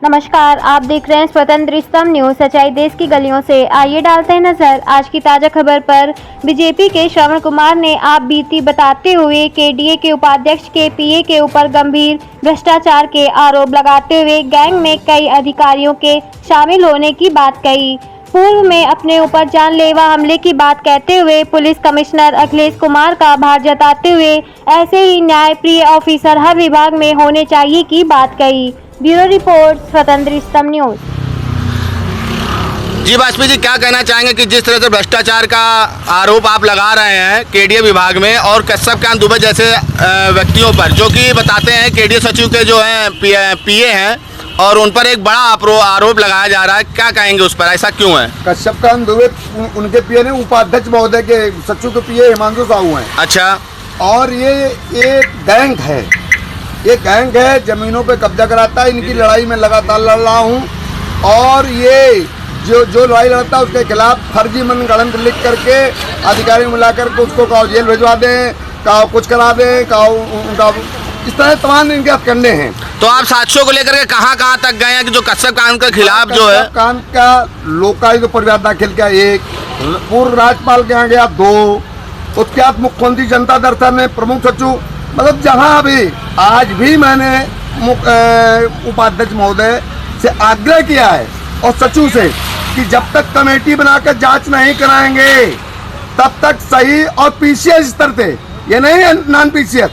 नमस्कार, आप देख रहे हैं स्वतंत्र स्तंभ न्यूज। सच्चाई देश की गलियों से। आइए डालते हैं नजर आज की ताजा खबर पर। बीजेपी के श्रवण कुमार ने आप बीती बताते हुए केडीए के उपाध्यक्ष के पीए के ऊपर गंभीर भ्रष्टाचार के आरोप लगाते हुए गैंग में कई अधिकारियों के शामिल होने की बात कही। पूर्व में अपने ऊपर जानलेवा हमले की बात कहते हुए पुलिस कमिश्नर अखिलेश कुमार का आभार जताते हुए ऐसे ही न्यायप्रिय ऑफिसर हर विभाग में होने चाहिए की बात कही। ब्यूरो रिपोर्ट, स्वतंत्र स्तंभ न्यूज। जी वाजपेयी जी, क्या कहना चाहेंगे कि जिस तरह से भ्रष्टाचार का आरोप आप लगा रहे हैं केडीए विभाग में और कश्यप कांत दुबे जैसे व्यक्तियों पर, जो कि बताते हैं केडीए सचिव के जो हैं पीए हैं और उन पर एक बड़ा आरोप लगाया जा रहा है, क्या कहेंगे उस पर? ऐसा क्यों है? कश्यप कांत दुबे उनके पीए ने उपाध्यक्ष महोदय के सचिव के पीए हिमांशु साहू हैं। अच्छा। और ये गैंग है, ये गैंग है, जमीनों पे कब्जा कराता है। इनकी लड़ाई में लगातार लड़ रहा हूँ और ये जो लड़ाई लड़ता है उसके खिलाफ फर्जी मनगढ़ंत लिख करके अधिकारी मिलाकर के उसको कहो जेल भिजवा दें, कहो कुछ करा दें, कहो उनका इस तरह तमाम इनके हथकंडे हैं। तो आप 700 को लेकर के कहाँ तक गए हैं कि जो कश्यप कांत के खिलाफ जो है? कश्यप कांत का लोकायुक्त परिवार दाखिल किया 1, पूर्व राज्यपाल के यहाँ गया 2, उसके बाद मुख्यमंत्री जनता दर्शन में प्रमुख सचिव, मतलब जहाँ भी आज भी मैंने उपाध्यक्ष महोदय से आग्रह किया है और सचिव से कि जब तक कमेटी बनाकर जांच नहीं कराएंगे तब तक सही और पीसीएस स्तर पे, ये नहीं है नॉन पीसीएस,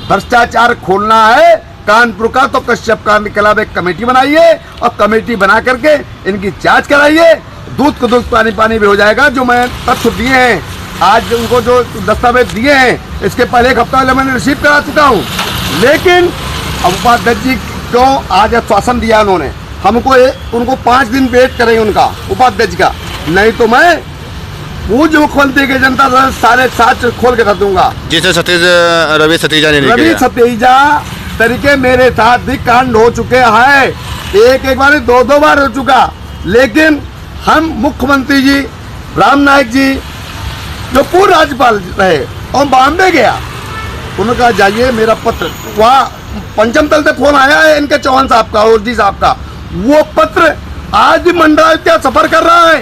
भ्रष्टाचार खोलना है कानपुर का, तो कश्यप कांत के खिलाफ एक कमेटी बनाइए और कमेटी बना करके इनकी जांच कराइए। दूध को दूध पानी पानी भी हो जाएगा। जो मैं तथ्य दिए हैं आज, उनको जो दस्तावेज दिए हैं इसके पहले एक हफ्ता पहले मैंने रिसीव करा चुका हूँ। लेकिन अब उपाध्यक्ष जी क्यों आज आश्वासन दिया उन्होंने हमको, उनको 5 दिन वेट करेंगे उनका उपाध्यक्ष का, नहीं तो मैं पूज्य मुख्यमंत्री के जनता दल सारे 7 खोल के रख दूंगा। जिसे रवि सतीजा ने रवि सतीजा तरीके मेरे साथ भी कांड हो चुके हैं, एक बार 2 बार हो चुका। लेकिन हम मुख्यमंत्री जी राम नाईक जी जो पूर्व राज्यपाल रहे और बॉम्बे गया, उन्होंने कहा जाइए मेरा पत्र, वहाँ पंचम तल से फोन आया है इनके चौहान साहब का, ओरजी साहब का, वो पत्र आज भी मंडलायुक्त सफर कर रहा है।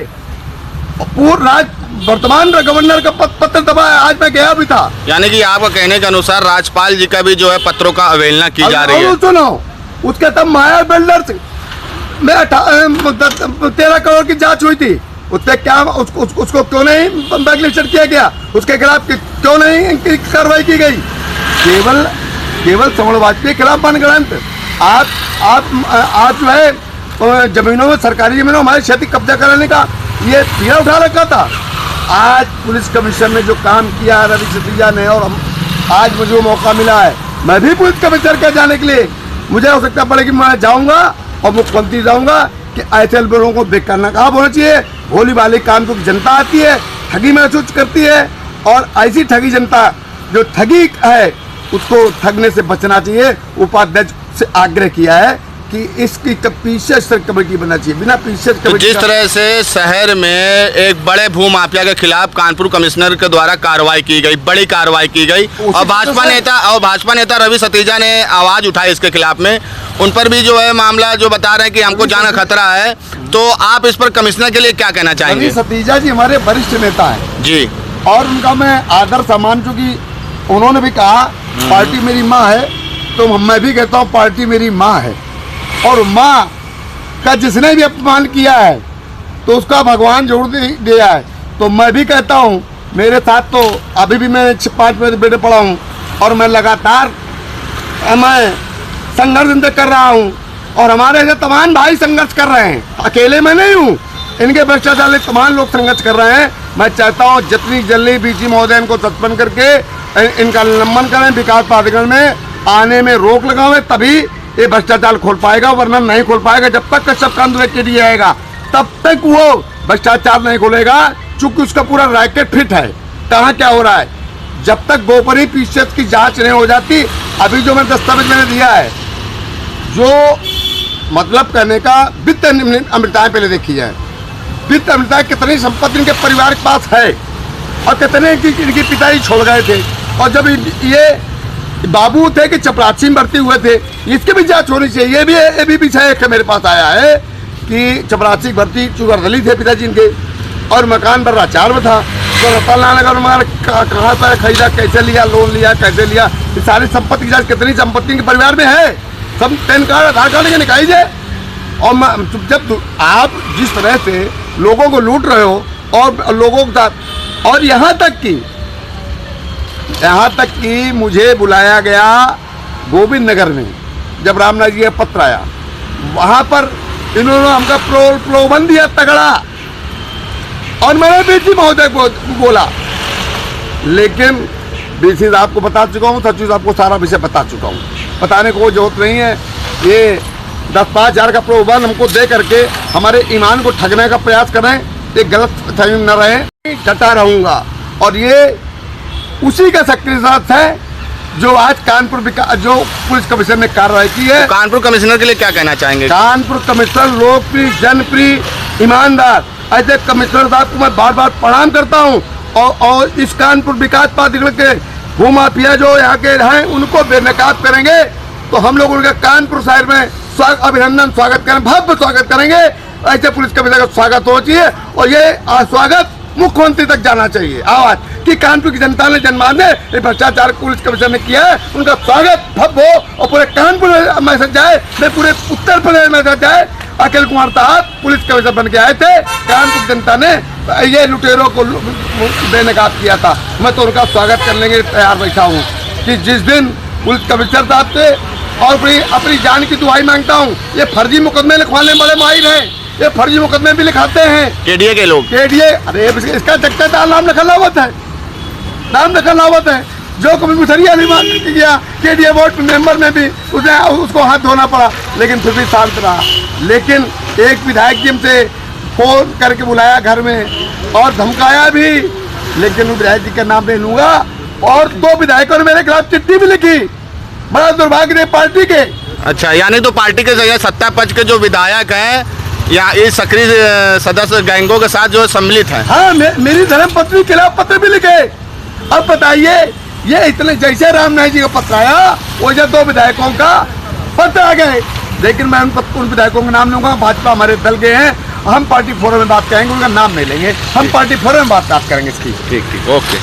पूर्व वर्तमान गवर्नर का पत्र दबा है, आज मैं गया भी था। यानी कि आपका कहने के अनुसार राज्यपाल जी का भी जो है पत्रों का अवहेलना की जा रही है। सुनो, उसके तब माया बिल्डर्स में 13 करोड़ की जांच हुई थी, उससे क्या उसको क्यों नहीं ब्लैकलिस्टेड किया गया, उसके खिलाफ क्यों नहीं इनकी कार्रवाई की गई? केवल श्रवण वाजपेयी के खिलाफ मनगढ़ंत आप जो है जमीनों में, सरकारी जमीनों हमारी क्षति कब्जा कराने का ये पीड़ा उठा रखा था। आज पुलिस कमिश्नर ने जो काम किया है रवि सतीजा ने, और आज मुझे मौका मिला है, मैं भी पुलिस कमिश्नर के जाने के लिए मुझे आवश्यकता पड़ेगी, मैं जाऊंगा और मुख्यमंत्री जाऊंगा कि ऐसे लोगों को बेकार काम होना चाहिए। भोली भाली कानपुर की जनता आती है, ठगी महसूस करती है, और ऐसी ठगी जनता जो ठगी है उसको ठगने से बचना चाहिए। उपाध्यक्ष से आग्रह किया है कि इसकी पीसीएस कमेटी बनना चाहिए, बिना पीसीएस कमेटी। तो जिस तरह से शहर में एक बड़े भू माफिया के खिलाफ कानपुर कमिश्नर के द्वारा कार्रवाई की गई, बड़ी कार्रवाई की गई, और भाजपा नेता रवि सतीजा ने आवाज उठाई इसके खिलाफ में, उन पर भी जो है मामला जो बता रहे हैं कि हमको जान का खतरा है, तो आप इस पर कमिश्नर के लिए क्या कहना चाहेंगे? रवि सतीजा जी हमारे वरिष्ठ नेता है जी, और उनका मैं आदर सम्मान, चूंकि उन्होंने भी कहा पार्टी मेरी माँ है, तो मैं भी कहता हूँ पार्टी मेरी माँ है, और माँ का जिसने भी अपमान किया है तो उसका भगवान जरूर दिया है। तो मैं भी कहता हूँ, मेरे साथ तो अभी भी मैं 5 बेटे पड़ा हूँ और मैं लगातार मैं संघर्ष कर रहा हूँ, और हमारे ऐसे तमाम भाई संघर्ष कर रहे हैं, अकेले मैं नहीं हूँ, इनके भ्रष्टाचार तमाम लोग संघर्ष कर रहे हैं। मैं चाहता हूँ जितनी जल्दी बीसी महोदय इनको सस्पेंड करके इनका निलंबन करें, विकास प्राधिकरण में आने में रोक लगावे, तभी ये भ्रष्टाचार खोल पाएगा, वरना नहीं खोल पाएगा। जब तक कश्यप कांत दुबे के लिए आएगा तब तक वो भ्रष्टाचार नहीं खोलेगा, चूंकि उसका पूरा रैकेट फिट है कहाँ क्या हो रहा है। जब तक गोपनीय पीसीएस की जांच नहीं हो जाती, अभी जो मैं दस्तावेज मैंने दिया है, जो मतलब कहने का वित्त अमृताएं पहले देखी जाए, वित्त अमृताएं कितनी संपत्ति इनके परिवार के पास है और कितने इनके पिताजी छोड़ गए थे, और जब ये बाबू थे कि चपरासी में भर्ती हुए थे, इसकी भी जांच होनी चाहिए। ये भी पीछे एक मेरे पास आया है कि चपरासी की भर्ती चुगरदली थे पिताजी इनके, और मकान पर राचार में था, तो रतनलाल नगर कहाँ पर खरीदा, कैसे लिया, लोन लिया, कैसे लिया, ये सारी संपत्ति की जांच कितनी संपत्ति के परिवार में है, सब पैन कार्ड आधार कार्ड के निकालिए। और जब आप जिस तरह से लोगों को लूट रहे हो और लोगों के साथ, और यहाँ तक कि मुझे बुलाया गया गोविंद नगर में, जब रामनाथ जी का पत्र आया, वहाँ पर इन्होंने हमका प्रलोभन दिया तगड़ा, और मैंने बीसी महोदय को बोला, लेकिन बीसी साहब को बता चुका हूँ, सचिव साहब को सारा विषय बता चुका हूँ, बताने को जरूरत नहीं है। ये 10-5 हज़ार का प्रलोभन हमको दे करके हमारे ईमान को ठगने का प्रयास करें, ये गलत फहमी न रहे, डटा रहूँगा। और ये उसी का सक्रिय साथ है जो आज कानपुर जो पुलिस कमिश्नर ने कार्रवाई की है। तो कानपुर कमिश्नर के लिए क्या कहना चाहेंगे? कानपुर कमिश्नर लोकप्रिय, जनप्रिय, ईमानदार, ऐसे कमिश्नर साहब को मैं बार बार प्रणाम करता हूँ। और इस कानपुर विकास प्राधिकरण के भूमाफिया जो यहाँ के हैं उनको बेनकाब करेंगे, तो हम लोग उनका कानपुर शहर में अभिनंदन स्वागत करें, भव्य स्वागत करेंगे। ऐसे पुलिस कमिश्नर का स्वागत होना चाहिए, और ये स्वागत मुख्यमंत्री तक जाना चाहिए आवाज कि कानपुर की जनता ने जन्माद ने भ्रष्टाचार पुलिस कमिश्नर ने किया है, उनका स्वागत भव्य हो और पूरे कानपुर में मैसेज जाए, पूरे उत्तर प्रदेश में मैसेज जाए। अखिल कुमार साहब पुलिस कमिश्नर बन के आए थे, कानपुर जनता ने ये लुटेरों को बेनकाब किया था, मैं तो उनका स्वागत करने के लिए तैयार बैठा हूँ कि जिस दिन पुलिस कमिश्नर साहब से और अपनी जान की दुहाई मांगता हूँ। ये फर्जी मुकदमे लिखवाने बड़े माहिर हैं, ये फर्जी मुकदमे भी लिखाते हैं केडीए के लोग। केडीए, अरे इसका जगता नाम लिखा लावत है, नाम लिखा लावत है। जो कभी मुसरिया नहीं मान किया केडीए बोर्ड मेंबर में भी उसको हाथ धोना पड़ा, लेकिन फिर भी शांत रहा। लेकिन एक विधायक जी हमसे फोन करके बुलाया घर में और धमकाया भी, लेकिन उस विधायक जी का नाम नहीं लूंगा। और 2 विधायकों ने मेरे खिलाफ चिट्ठी भी लिखी, बड़ा दुर्भाग्य है पार्टी के। अच्छा, यानी तो पार्टी के जगह सत्ता पक्ष के जो विधायक हैं या इस सक्रिय सदस्य गैंगों के साथ जो सम्मिलित हैं। हाँ, मेरी धर्मपत्नी के खिलाफ पत्र भी लिखे। अब बताइए, ये इतने जैसे रामनाथ जी का पत्र आया वैसे 2 विधायकों का पत्र आ गए, लेकिन मैं उन विधायकों का नाम लूंगा। भाजपा हमारे दल के हैं, हम पार्टी फोरम में बात करेंगे, उनका नाम नहीं लेंगे, हम पार्टी फोरम में बात करेंगे इसकी। ठीक, ओके।